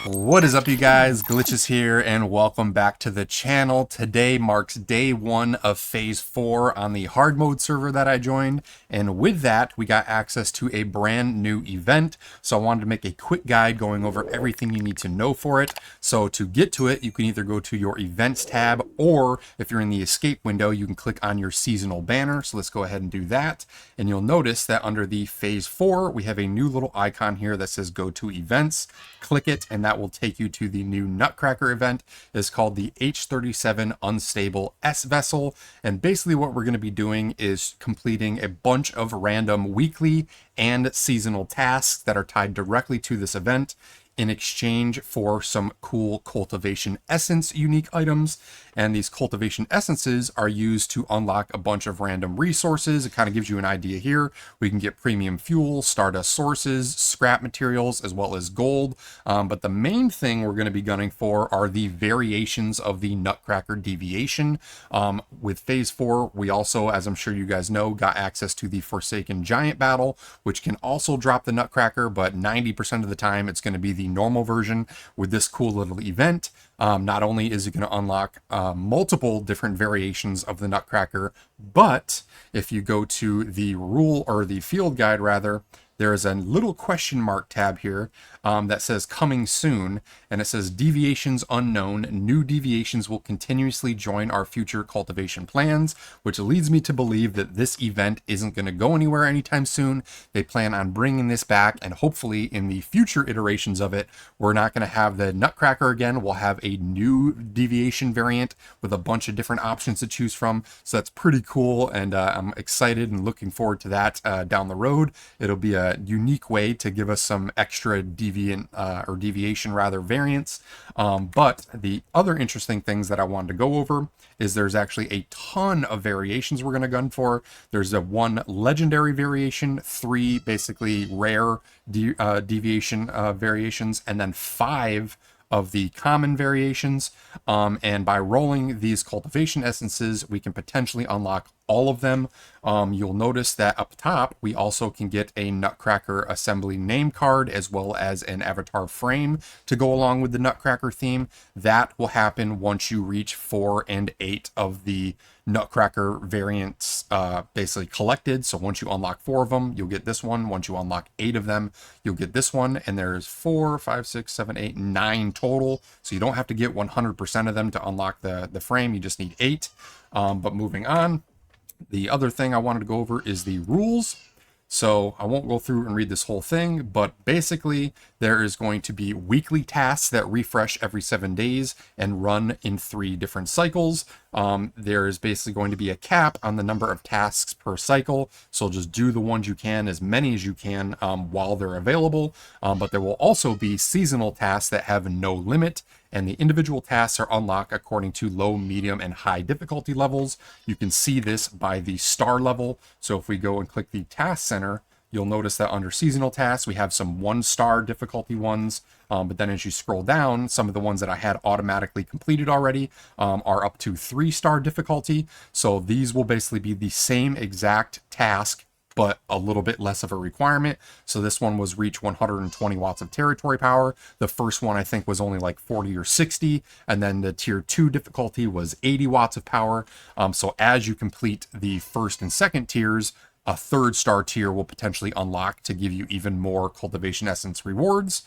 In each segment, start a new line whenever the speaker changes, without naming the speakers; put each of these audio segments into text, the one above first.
What is up, you guys? Glitches here, and welcome back to the channel. Today marks day 1 of phase 4 on the hard mode server that I joined, and with that we got access to a brand new event. So I wanted to make a quick guide going over everything you need to know for it. So to get to it, you can either go to your events tab, or if you're in the escape window, you can click on your seasonal banner. So let's go ahead and do that, and you'll notice that under the phase 4 we have a new little icon here that says go to events. Click it, and that will take you to the new Nutcracker event. It's called the H37 Unstable S Vessel, and basically what we're going to be doing is completing a bunch of random weekly and seasonal tasks that are tied directly to this event in exchange for some cool cultivation essence unique items. And these cultivation essences are used to unlock a bunch of random resources. It kind of gives you an idea here. We can get premium fuel, stardust sources, scrap materials, as well as gold. But the main thing we're going to be gunning for are the variations of the Nutcracker Deviation. With phase 4, we also, as I'm sure you guys know, got access to the Forsaken Giant battle, which can also drop the Nutcracker, but 90% of the time it's going to be the normal version with this cool little event. Not only is it going to unlock multiple different variations of the Nutcracker, but if you go to the rule, or the field guide rather, there is a little question mark tab here that says coming soon, and it says deviations unknown. New deviations will continuously join our future cultivation plans, which leads me to believe that this event isn't going to go anywhere anytime soon. They plan on bringing this back, and hopefully in the future iterations of it, we're not going to have the Nutcracker again. We'll have a new deviation variant with a bunch of different options to choose from. So that's pretty cool, and I'm excited and looking forward to that down the road. It'll be a unique way to give us some extra deviation rather variants. But the other interesting things that I wanted to go over is there's actually a ton of variations we're going to gun for. There's a 1 legendary variation, 3 basically rare deviation variations, and then 5 of the common variations. And by rolling these cultivation essences, we can potentially unlock all of them. You'll notice that up top we also can get a Nutcracker assembly name card, as well as an avatar frame to go along with the Nutcracker theme. That will happen once you reach 4 and 8 of the Nutcracker variants basically collected. So once you unlock 4 of them, you'll get this one. Once you unlock 8 of them, you'll get this one. And there's 4, 5, 6, 7, 8, 9 total. So you don't have to get 100% of them to unlock the frame. You just need 8. But moving on, the other thing I wanted to go over is the rules. So I won't go through and read this whole thing, but basically there is going to be weekly tasks that refresh every 7 days and run in 3 different cycles. There is basically going to be a cap on the number of tasks per cycle. So just do the ones you can, as many as you can while they're available. But there will also be seasonal tasks that have no limit, and the individual tasks are unlocked according to low, medium, and high difficulty levels. You can see this by the star level. So if we go and click the task center, you'll notice that under seasonal tasks, we have some 1-star difficulty ones. But then as you scroll down, some of the ones that I had automatically completed already are up to 3-star difficulty. So these will basically be the same exact task, but a little bit less of a requirement. So this one was reach 120 watts of territory power. The first one I think was only like 40 or 60, and then the tier 2 difficulty was 80 watts of power. So as you complete the first and second tiers, a 3rd-star tier will potentially unlock to give you even more cultivation essence rewards.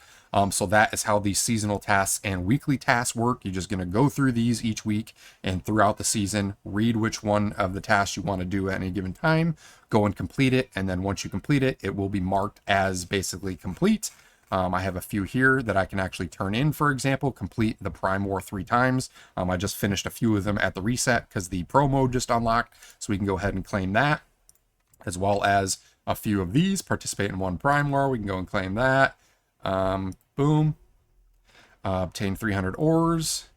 So that is how these seasonal tasks and weekly tasks work. You're just going to go through these each week, and throughout the season, read which one of the tasks you want to do at any given time, go and complete it, and then once you complete it, it will be marked as basically complete. I have a few here that I can actually turn in. For example, complete the Prime War 3 times. I just finished a few of them at the reset because the Pro mode just unlocked, so we can go ahead and claim that, as well as a few of these. Participate in 1 Prime War, we can go and claim that. Boom. Obtain 300 ores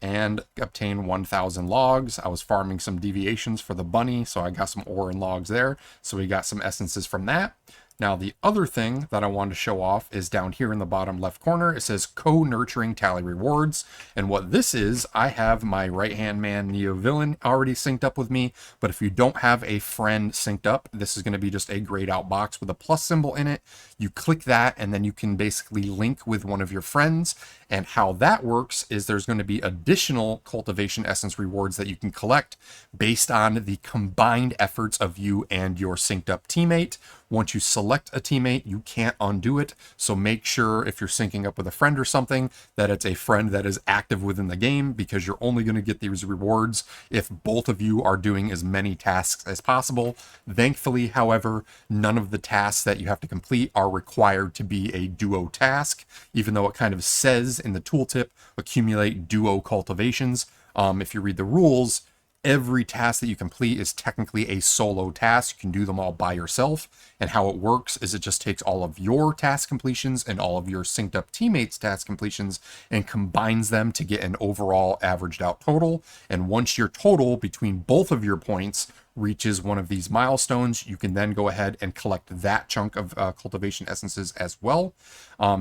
and obtain 1,000 logs. I was farming some deviations for the bunny, so I got some ore and logs there. So we got some essences from that. Now, the other thing that I wanted to show off is down here in the bottom left corner. It says co-nurturing tally rewards. And what this is, I have my right-hand man Neo Villain already synced up with me. But if you don't have a friend synced up, this is going to be just a grayed out box with a plus symbol in it. You click that and then you can basically link with one of your friends. And how that works is there's going to be additional cultivation essence rewards that you can collect based on the combined efforts of you and your synced up teammate. Once you select a teammate, you can't undo it. So make sure if you're syncing up with a friend or something, that it's a friend that is active within the game, because you're only going to get these rewards if both of you are doing as many tasks as possible. Thankfully, however, none of the tasks that you have to complete are required to be a duo task, even though it kind of says in the tooltip, accumulate duo cultivations. If you read the rules, every task that you complete is technically a solo task. You can do them all by yourself. And how it works is it just takes all of your task completions and all of your synced up teammates' task completions and combines them to get an overall averaged out total. And once your total between both of your points reaches one of these milestones, you can then go ahead and collect that chunk of cultivation essences as well.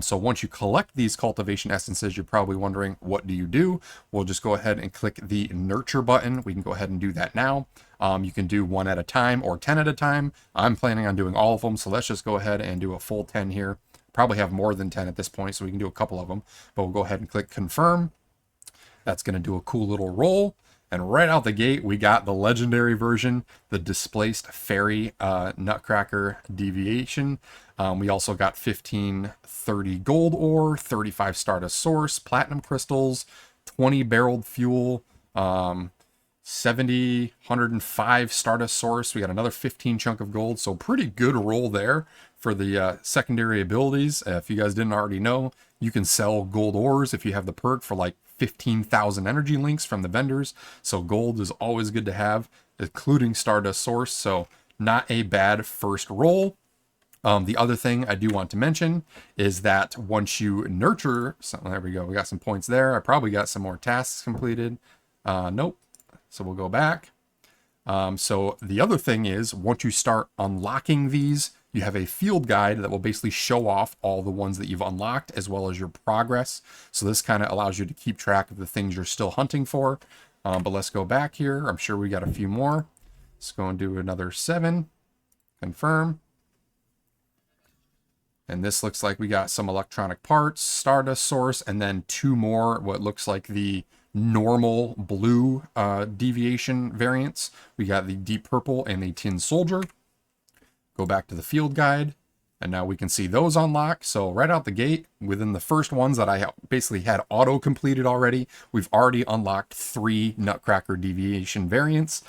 So once you collect these cultivation essences, you're probably wondering, what do you do? We'll just go ahead and click the nurture button. We can go ahead and do that now. You can do 1 at a time or 10 at a time. I'm planning on doing all of them, so let's just go ahead and do a full 10 here. Probably have more than 10 at this point, so we can do a couple of them, but we'll go ahead and click confirm. That's going to do a cool little roll. And right out the gate, we got the legendary version, the Displaced Fairy Nutcracker Deviation. We also got 1530 gold ore, 35 Stardust Source, Platinum Crystals, 20 Barreled Fuel, 70, 105 Stardust Source. We got another 15 chunk of gold, so pretty good roll there for the secondary abilities. If you guys didn't already know, you can sell gold ores if you have the perk for like 15,000 energy links from the vendors. So gold is always good to have, including Stardust Source. So not a bad first roll. The other thing I do want to mention is that once you nurture, so there we go, we got some points there. I probably got some more tasks completed. Nope. So we'll go back. So the other thing is, once you start unlocking these, you have a field guide that will basically show off all the ones that you've unlocked as well as your progress. So this kind of allows you to keep track of the things you're still hunting for. But let's go back here. I'm sure we got a few more. Let's go and do another 7. Confirm. And this looks like we got some electronic parts, Stardust Source, and then 2 more, what looks like the normal blue deviation variants. We got the deep purple and the tin soldier. Go back to the field guide, and now we can see those unlock. So right out the gate, within the first ones that I basically had auto completed already, we've already unlocked 3 Nutcracker deviation variants.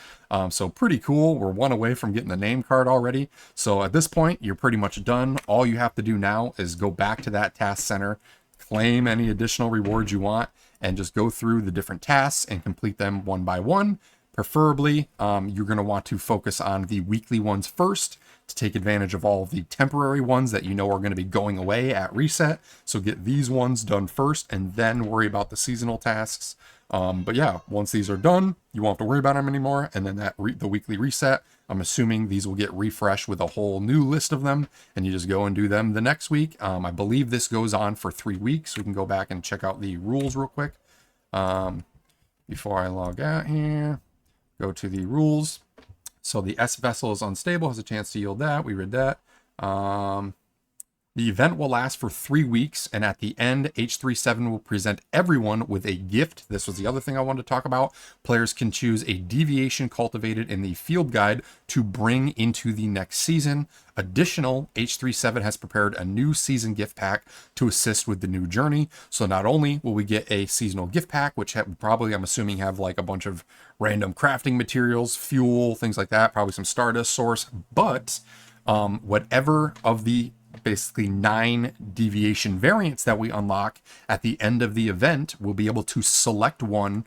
So pretty cool. We're 1 away from getting the name card already. So at this point, you're pretty much done. All you have to do now is go back to that task center, claim any additional rewards you want, and just go through the different tasks and complete them one by one. Preferably, you're going to want to focus on the weekly ones first to take advantage of all of the temporary ones that you know are going to be going away at reset. So get these ones done first and then worry about the seasonal tasks. But yeah, once these are done, you won't have to worry about them anymore. And then the weekly reset, I'm assuming these will get refreshed with a whole new list of them, and you just go and do them the next week. I believe this goes on for 3 weeks. We can go back and check out the rules real quick. Before I log out here, go to the rules. So the S vessel is unstable, has a chance to yield that. We read that. The event will last for 3 weeks, and at the end, H37 will present everyone with a gift. This was the other thing I wanted to talk about. Players can choose a deviation cultivated in the field guide to bring into the next season. Additional, H37 has prepared a new season gift pack to assist with the new journey. So not only will we get a seasonal gift pack, which probably, I'm assuming, have like a bunch of random crafting materials, fuel, things like that, probably some Stardust Source, but whatever of the basically 9 deviation variants that we unlock at the end of the event, we'll be able to select one.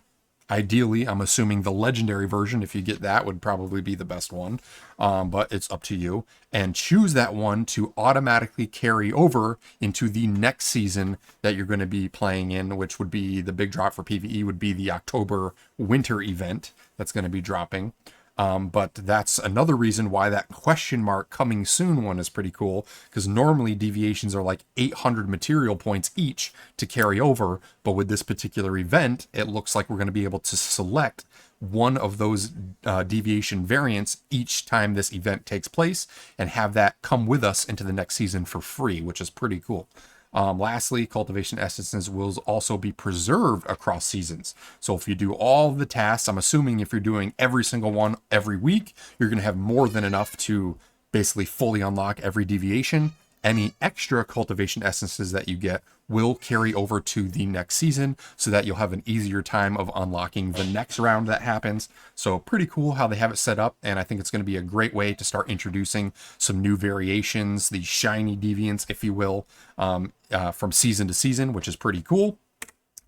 Ideally, I'm assuming the legendary version, if you get that, would probably be the best one, but it's up to you, and choose that one to automatically carry over into the next season that you're going to be playing in, which would be the big drop for PvE, would be the October winter event that's going to be dropping. But that's another reason why that question mark coming soon one is pretty cool, because normally deviations are like 800 material points each to carry over, but with this particular event, it looks like we're going to be able to select one of those deviation variants each time this event takes place and have that come with us into the next season for free, which is pretty cool. Lastly, cultivation essences will also be preserved across seasons. So if you do all the tasks, I'm assuming if you're doing every single one every week, you're going to have more than enough to basically fully unlock every deviation. Any extra cultivation essences that you get will carry over to the next season so that you'll have an easier time of unlocking the next round that happens. So pretty cool how they have it set up, and I think it's going to be a great way to start introducing some new variations, these shiny deviants, if you will, from season to season, which is pretty cool.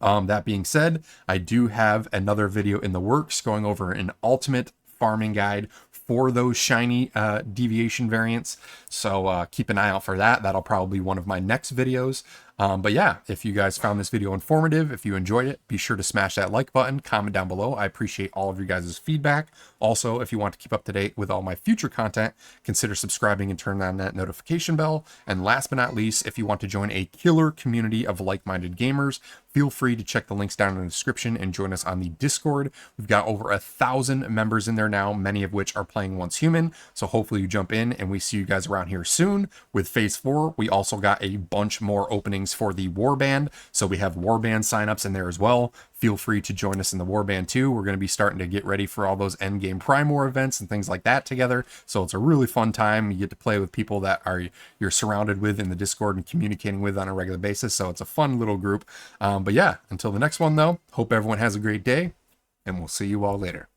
That being said, I do have another video in the works going over an ultimate farming guide for those shiny deviation variants. So keep an eye out for that. That'll probably be one of my next videos. But yeah, if you guys found this video informative, if you enjoyed it, be sure to smash that like button, comment down below. I appreciate all of you guys' feedback. Also, if you want to keep up to date with all my future content, consider subscribing and turn on that notification bell. And last but not least, if you want to join a killer community of like-minded gamers, feel free to check the links down in the description and join us on the Discord. We've got over 1,000 members in there now, many of which are playing Once Human. So hopefully you jump in and we see you guys around here soon. With Phase 4, we also got a bunch more openings for the Warband. So we have Warband signups in there as well. Feel free to join us in the Warband too. We're going to be starting to get ready for all those endgame Prime War events and things like that together. So it's a really fun time. You get to play with people that you're surrounded with in the Discord and communicating with on a regular basis. So it's a fun little group. But yeah, until the next one though, hope everyone has a great day and we'll see you all later.